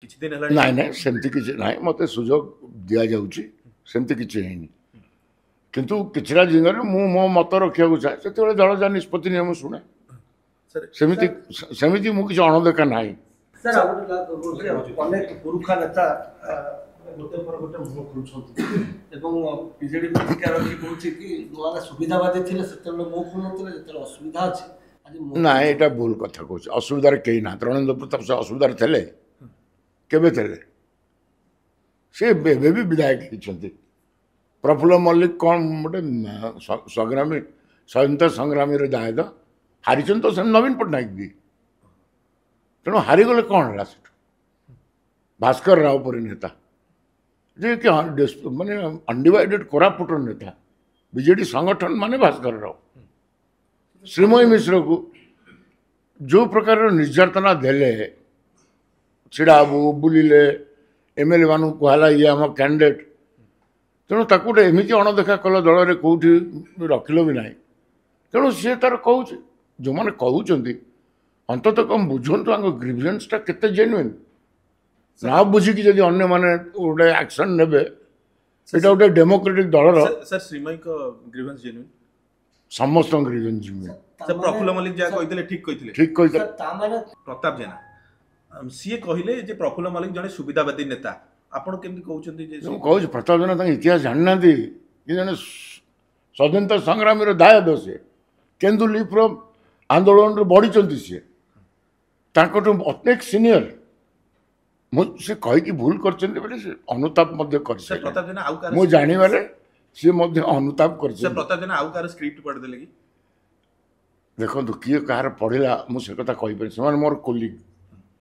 କିଛି ଦିନ ନାଇଁ ହେଲାଣି ନାଇଁ ସେମିତି କିଛି ନାହିଁ ମୋତେ ସୁଯୋଗ ଦିଆଯାଉଛି ସେମିତି କିଛି ହେଇନି କିନ୍ତୁ କିଛିଟା ଜିନିଷରେ ମୁଁ ମୋ ମତ ରଖିବାକୁ ଚାହେଁ ସେତେବେଳେ ଦଳ ଯାହା ନିଷ୍ପତ୍ତି ନିଏ ମୁଁ ଶୁଣେ ସାର୍ ସେମିତି ସେମିତି ମୁଁ କିଛି ଅଣଦେଖା ନାହିଁ ସାର୍ ଆଉ ଗୋଟେ ଅନେକ ପୁରୁଖା ନେତା ଗୋଟେ ପରେ ଗୋଟେ ମୁହଁ ଖୋଲୁଛନ୍ତି ଏବଂ ବିଜେଡି ସ୍ୱୀକାର ରଖି କହୁଛି କି ଯେଉଁମାନେ ସୁବିଧାବାଦୀ ଥିଲେ ସେତେବେଳେ ମୁହଁ ଖୋଲୁନଥିଲେ ଯେତେବେଳେ ଅସୁବିଧା ଅଛି ଆଜି ନାଇଁ ଏଇଟା ଭୁଲ କଥା କହୁଛି ଅସୁବିଧାରେ କେହି ନାହାନ୍ତି ରଣେନ୍ଦ୍ର ପ୍ରତାପ ସେ ଅସୁବିଧାରେ ଥିଲେ କେବେ ଥିଲେ ସେ ଏବେ ବି ବିଧାୟକ ହେଇଛନ୍ତି ପ୍ରଫୁଲ୍ଲ ମଲ୍ଲିକ କ'ଣ ଗୋଟେ ସଂଗ୍ରାମୀ ସ୍ୱାଧୀନତା ସଂଗ୍ରାମୀର ଦାୟଦ ହାରିଛନ୍ତି ତ ସେମିତି ନବୀନ ପଟ୍ଟନାୟକ ବି ତେଣୁ ହାରିଗଲେ କ'ଣ ହେଲା ସେଠୁ ଭାସ୍କର ରାଓ ପରି ନେତା ଯେ କି ମାନେ ଅନଡିଭାଇଡେଡ୍ କୋରାପୁଟର ନେତା ବିଜେଡି ସଂଗଠନ ମାନେ ଭାସ୍କର ରାଓ ଶ୍ରୀମୟୀ ମିଶ୍ରକୁ ଯେଉଁ ପ୍ରକାର ନିର୍ଯାତନା ଦେଲେ ଛିଡ଼ା ହବୁ ବୁଲିଲେ ଏମ୍ଏଲ୍ଏ ମାନଙ୍କୁ କୁହାଲା ଇଏ ଆମ କ୍ୟାଣ୍ଡିଡେଟ୍ ତେଣୁ ତାକୁ ଗୋଟେ ଏମିତି ଅଣଦେଖା କଲ ଦଳରେ କେଉଁଠି ରଖିଲ ବି ନାହିଁ ତେଣୁ ସିଏ ତାର କହୁଛି ଯେଉଁମାନେ କହୁଛନ୍ତି ଅନ୍ତତଃ କ'ଣ ବୁଝନ୍ତୁ ଆଙ୍କ ଗ୍ରିଭିଏନ୍ସଟା କେତେ ଜେନ୍ୟୁନ୍ ନା ବୁଝିକି ଯଦି ଅନ୍ୟମାନେ ଗୋଟେ ଆକ୍ସନ୍ ନେବେ ସେଇଟା ଗୋଟେ ଡେମୋକ୍ରେଟିକ୍ ଦଳର ସାର୍ ଶ୍ରୀମୟୀଙ୍କ ଗ୍ରିଭେନ୍ସ ଜେନ୍ୟୁନ୍ ସମସ୍ତଙ୍କ ଗ୍ରିଭିଏନ୍ସ ଜେନ୍ୟୁନ୍ ସାର୍ ପ୍ରଫୁଲ୍ଲ ମଲ୍ଲିକ ଯାହା କହିଥିଲେ ଠିକ୍ କହିଥିଲେ ଠିକ୍ କହିଥିଲେ ପ୍ରତାପ ଜେନା ସିଏ କହିଲେ ଯେ ପ୍ରଫୁଲ୍ଲ ମଲ୍ଲିକ ଜଣେ ସୁବିଧାବାଦୀ ନେତା ଆପଣ କେମିତି କହୁଛନ୍ତି ଯେ ମୁଁ କହୁଛି ପ୍ରତାପ ଜେନା ତାଙ୍କ ଇତିହାସ ଜାଣିନାହାନ୍ତି କି ଜଣେ ସ୍ୱାଧୀନତା ସଂଗ୍ରାମୀର ଦାୟଦ ସିଏ କେନ୍ଦୁଲିପର ଆନ୍ଦୋଳନରେ ବଢ଼ିଛନ୍ତି ସିଏ ତାଙ୍କଠୁ ଅନେକ ସିନିୟର ମୁଁ ସେ କହିକି ଭୁଲ କରିଛନ୍ତି ବୋଲି ସେ ଅନୁତାପ ମଧ୍ୟ ସାର୍ କରିସାରିଲେ ପ୍ରତାପ ଜେନା ଆଉ କାହାର ମୁଁ ଜାଣିବାରେ ସିଏ ମଧ୍ୟ ଅନୁତାପ ସାର୍ କରିଛନ୍ତି ପ୍ରତାପ ଜେନା ଆଉ କାହାର ସ୍କ୍ରିପ୍ଟ ପଢ଼ିଦେଲେ କି ଦେଖନ୍ତୁ କିଏ କାହାର ପଢ଼ିଲା ମୁଁ ସେ କଥା କହିପାରିବି ସେମାନେ ମୋର କୋଲିଗ